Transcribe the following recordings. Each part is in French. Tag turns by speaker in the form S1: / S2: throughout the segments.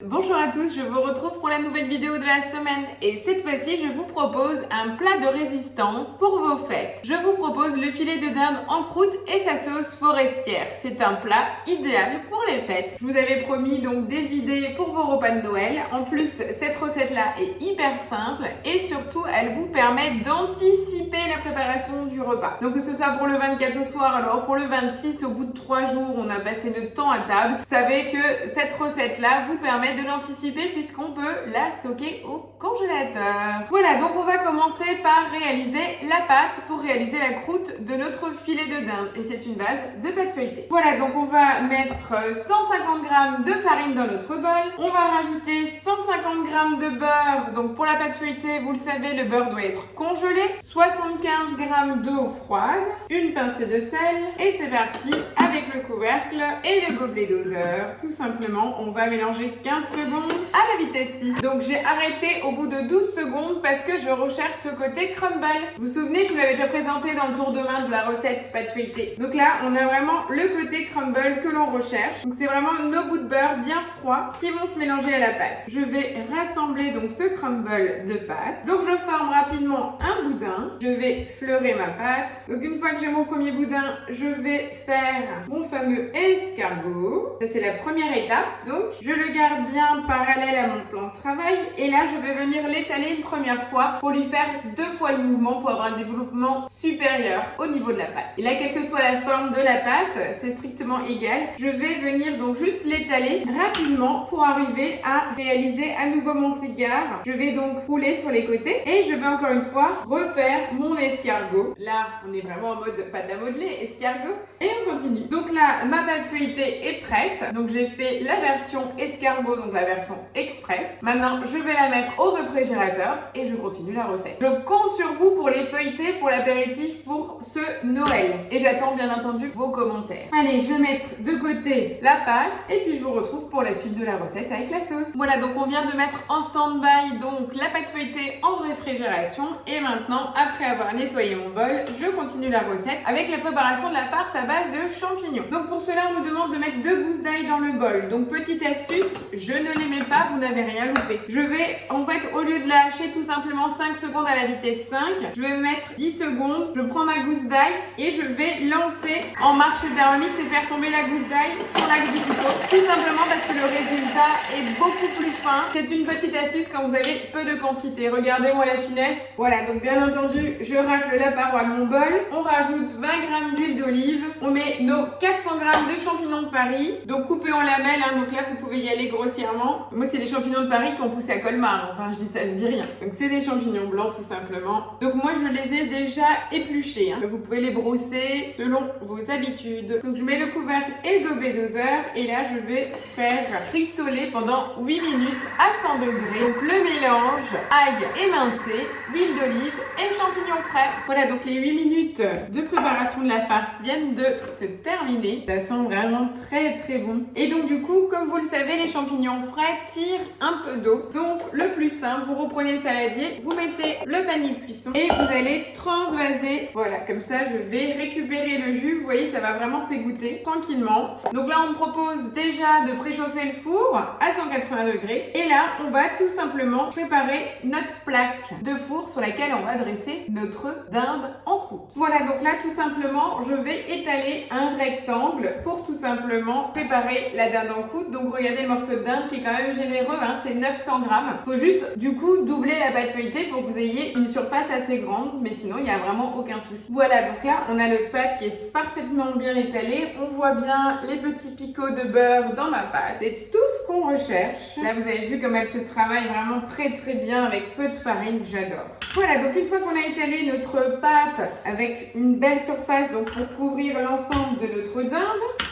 S1: Bonjour à tous, je vous retrouve pour la nouvelle vidéo de la semaine et cette fois-ci je vous propose un plat de résistance pour vos fêtes. Je vous propose le filet de dinde en croûte et sa sauce forestière. C'est un plat idéal pour les fêtes. Je vous avais promis donc des idées pour vos repas de Noël. En plus, cette recette-là est hyper simple et surtout elle vous permet d'anticiper la préparation du repas. Donc que ce soit pour le 24 au soir, alors pour le 26, au bout de 3 jours, on a passé notre temps à table. Vous savez que cette recette-là vous permet de l'anticiper puisqu'on peut la stocker au congélateur. Voilà, donc on va commencer par réaliser la pâte pour réaliser la croûte de notre filet de dinde et c'est une base de pâte feuilletée. Voilà, donc on va mettre 150 g de farine dans notre bol. On va rajouter 150 g de beurre. Donc pour la pâte feuilletée, vous le savez, le beurre doit être congelé. 75 g d'eau froide, une pincée de sel et c'est parti avec le couvercle et le gobelet doseur. Tout simplement, on va mélanger 15 secondes à la vitesse 6. Donc j'ai arrêté au bout de 12 secondes parce que je recherche ce côté crumble. Vous vous souvenez, je vous l'avais déjà présenté dans le tour de main de la recette pâte feuilletée. Donc là, on a vraiment le côté crumble que l'on recherche. Donc c'est vraiment nos bouts de beurre bien froids qui vont se mélanger à la pâte. Je vais rassembler donc ce crumble de pâte. Donc je forme rapidement un boudin. Je vais fleurer ma pâte. Donc une fois que j'ai mon premier boudin, je vais faire mon fameux escargot. Ça c'est la première étape. Donc je le garde bien parallèle à mon plan de travail et là je vais venir l'étaler une première fois pour lui faire 2 fois le mouvement pour avoir un développement supérieur au niveau de la pâte. Et là, quelle que soit la forme de la pâte, c'est strictement égal. Je vais venir donc juste l'étaler rapidement pour arriver à réaliser à nouveau mon cigare. Je vais donc rouler sur les côtés et je vais encore une fois refaire mon escargot. Là, on est vraiment en mode pâte à modeler, escargot. Et on continue. Donc là, ma pâte feuilletée est prête. Donc j'ai fait la version escargot, donc la version express. Maintenant, je vais la mettre au réfrigérateur et je continue la recette. Je compte sur vous pour les feuilleter pour l'apéritif pour ce Noël. Et j'attends bien entendu vos commentaires. Allez, je vais mettre de côté la pâte et puis je vous retrouve pour la suite de la recette avec la sauce. Voilà, donc on vient de mettre en stand-by donc la pâte feuilletée en réfrigération et maintenant, après avoir nettoyé mon bol, je continue la recette avec la préparation de la farce à base de champignons. Donc pour cela, on nous demande de mettre 2 gousses d'ail dans le bol. Donc petite astuce, je ne les mets pas, vous n'avez rien loupé. Je vais, en fait, au lieu de la hacher tout simplement 5 secondes à la vitesse 5, je vais mettre 10 secondes, je prends ma gousse d'ail et je vais lancer en marche Thermomix et faire tomber la gousse d'ail sur l'axe du couteau. Tout simplement parce que le résultat est beaucoup plus fin. C'est une petite astuce quand vous avez peu de quantité. Regardez-moi la finesse. Voilà, donc bien entendu, je racle la paroi de mon bol. On rajoute 20 g d'huile d'olive. On met nos 400 g de champignons de Paris. Donc coupés en lamelles, hein, donc là vous pouvez y aller grossièrement. Moi c'est des champignons de Paris qui ont poussé à Colmar. Enfin je dis ça, je dis rien. Donc c'est des champignons blancs tout simplement. Donc moi je les ai déjà épluchés. Hein. Vous pouvez les brosser selon vos habitudes. Donc je mets le couvercle et le gobelet doseur. Et là je vais faire rissoler pendant 8 minutes à 100 degrés. Donc le mélange ail émincé, huile d'olive et champignons frais. Voilà, donc les 8 minutes de préparation de la farce viennent de se terminer. Ça sent vraiment très très bon. Et donc du coup, comme vous le savez, les champignons frais tirent un peu d'eau. Donc le plus simple, vous reprenez le saladier, vous mettez le panier de cuisson et vous allez transvaser. Voilà, comme ça je vais récupérer le jus. Vous voyez, ça va vraiment s'égoutter tranquillement. Donc là, on me propose déjà de préchauffer le four à 180 degrés. Et là, on va tout simplement préparer notre plaque de four sur laquelle on va dresser notre dinde en croûte. Voilà, donc là, tout simplement, je vais étaler un rectangle pour tout simplement préparer la dinde en croûte. Donc regardez le morceau de dinde qui est quand même généreux, hein, c'est 900 g. Faut juste du coup doubler la pâte feuilletée pour que vous ayez une surface assez grande, mais sinon il n'y a vraiment aucun souci. Voilà, donc là on a notre pâte qui est parfaitement bien étalée. On voit bien les petits picots de beurre dans ma pâte. C'est tout ce qu'on recherche. Là vous avez vu comme elle se travaille vraiment très très bien avec peu de farine, j'adore. Voilà, donc une fois qu'on a étalé notre pâte avec une belle surface donc pour couvrir l'ensemble de notre dinde,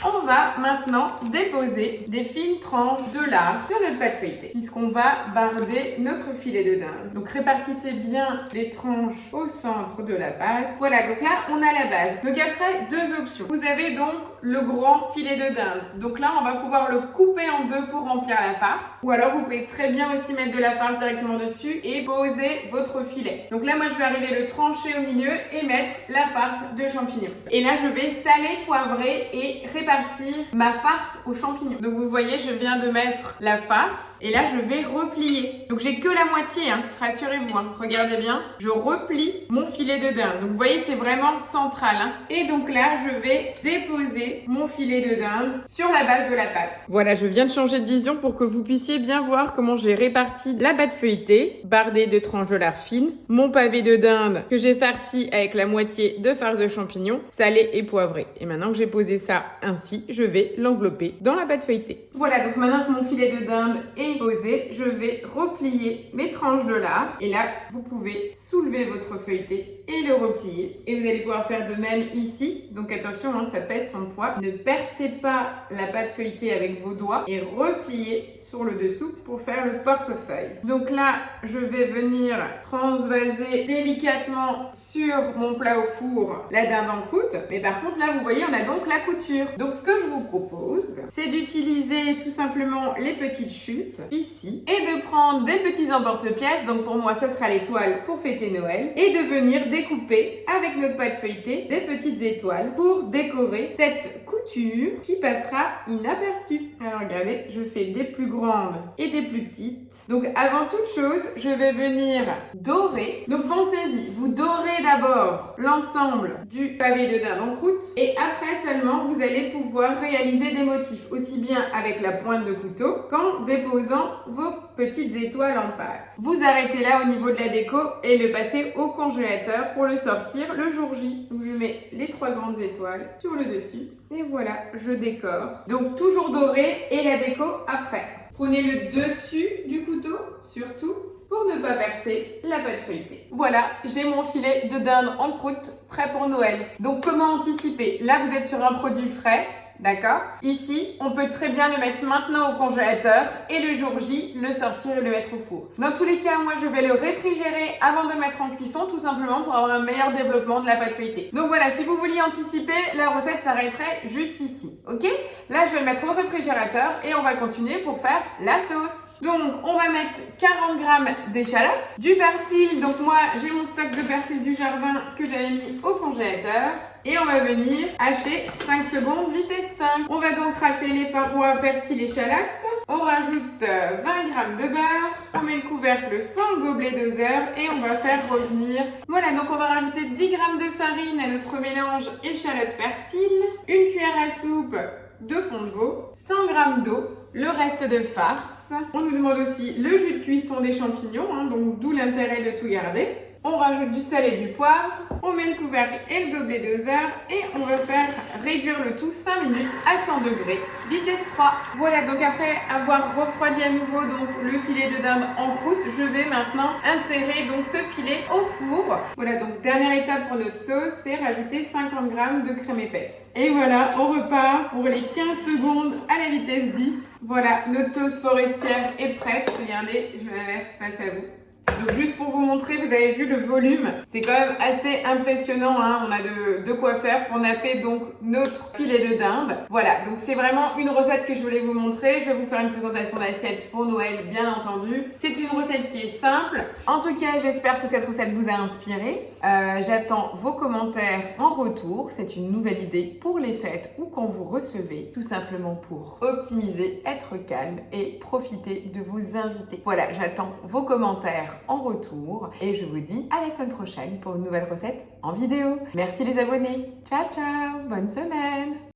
S1: on va maintenant déposer des fines tranches de lard sur notre pâte feuilletée puisqu'on va barder notre filet de dinde. Donc répartissez bien les tranches au centre de la pâte. Voilà, donc là on a la base. Donc après, 2 options. Vous avez donc le grand filet de dinde. Donc là, on va pouvoir le couper en deux pour remplir la farce. Ou alors, vous pouvez très bien aussi mettre de la farce directement dessus et poser votre filet. Donc là, moi, je vais arriver le trancher au milieu et mettre la farce de champignons. Et là, je vais saler, poivrer et répartir ma farce aux champignons. Donc vous voyez, je viens de mettre la farce et là, je vais replier. Donc j'ai que la moitié, hein, rassurez-vous, hein. Regardez bien, je replie mon filet de dinde. Donc vous voyez, c'est vraiment central, hein. Et donc là, je vais déposer mon filet de dinde sur la base de la pâte. Voilà, je viens de changer de vision pour que vous puissiez bien voir comment j'ai réparti la pâte feuilletée, bardée de tranches de lard fine, mon pavé de dinde que j'ai farci avec la moitié de farce de champignons, salée et poivrée. Et maintenant que j'ai posé ça ainsi, je vais l'envelopper dans la pâte feuilletée. Voilà, donc maintenant que mon filet de dinde est posé, je vais replier mes tranches de lard. Et là, vous pouvez soulever votre feuilleté et le replier. Et vous allez pouvoir faire de même ici. Donc attention, hein, ça pèse son poids. Ne percez pas la pâte feuilletée avec vos doigts et repliez sur le dessous pour faire le portefeuille. Donc là, je vais venir transvaser délicatement sur mon plat au four la dinde en croûte. Mais par contre, là, vous voyez, on a donc la couture. Donc ce que je vous propose, c'est d'utiliser tout simplement les petites chutes ici et de prendre des petits emporte-pièces. Donc pour moi, ça sera l'étoile pour fêter Noël et de venir découper avec notre pâte feuilletée des petites étoiles pour décorer cette couture qui passera inaperçue. Alors regardez, je fais des plus grandes et des plus petites. Donc avant toute chose, je vais venir dorer. Donc pensez-y, vous dorez d'abord l'ensemble du pavé de dinde en croûte et après seulement vous allez pouvoir réaliser des motifs aussi bien avec la pointe de couteau qu'en déposant vos petites étoiles en pâte. Vous arrêtez là au niveau de la déco et le passez au congélateur pour le sortir le jour J. Donc je mets les 3 grandes étoiles sur le dessus et voilà, je décore. Donc toujours doré et la déco après. Prenez le dessus du couteau surtout pour ne pas percer la pâte feuilletée. Voilà, j'ai mon filet de dinde en croûte prêt pour Noël. Donc comment anticiper? Là, vous êtes sur un produit frais. D'accord? Ici, on peut très bien le mettre maintenant au congélateur et le jour J, le sortir et le mettre au four. Dans tous les cas, moi, je vais le réfrigérer avant de mettre en cuisson, tout simplement pour avoir un meilleur développement de la pâte feuilletée. Donc voilà, si vous vouliez anticiper, la recette s'arrêterait juste ici. Ok? Là, je vais le mettre au réfrigérateur et on va continuer pour faire la sauce. Donc, on va mettre 40 g d'échalotes, du persil. Donc moi, j'ai mon stock de persil du jardin que j'avais mis au congélateur. Et on va venir hacher 5 secondes, vitesse 5. On va donc racler les parois persil échalotes. On rajoute 20 g de beurre. On met le couvercle sans le gobelet doseur et on va faire revenir. Voilà, donc on va rajouter 10 g de farine à notre mélange échalote persil. Une cuillère à soupe de fond de veau, 100 g d'eau, le reste de farce. On nous demande aussi le jus de cuisson des champignons, hein, donc d'où l'intérêt de tout garder. On rajoute du sel et du poivre, on met le couvercle et le gobelet doseur et on va faire réduire le tout 5 minutes à 100 degrés, vitesse 3. Voilà, donc après avoir refroidi à nouveau donc le filet de dinde en croûte, je vais maintenant insérer donc ce filet au four. Voilà, donc dernière étape pour notre sauce, c'est rajouter 50 g de crème épaisse. Et voilà, on repart pour les 15 secondes à la vitesse 10. Voilà, notre sauce forestière est prête. Regardez, je la verse face à vous. Donc juste pour vous montrer, vous avez vu le volume, c'est quand même assez impressionnant, hein. On a de quoi faire pour napper donc notre filet de dinde. Voilà, donc c'est vraiment une recette que je voulais vous montrer. Je vais vous faire une présentation d'assiette pour Noël, bien entendu. C'est une recette qui est simple. En tout cas, j'espère que cette recette vous a inspiré. J'attends vos commentaires en retour. C'est une nouvelle idée pour les fêtes ou quand vous recevez, tout simplement pour optimiser, être calme et profiter de vos invités. Voilà, j'attends vos commentaires en retour et je vous dis à la semaine prochaine pour une nouvelle recette en vidéo. Merci les abonnés. Ciao ciao, bonne semaine.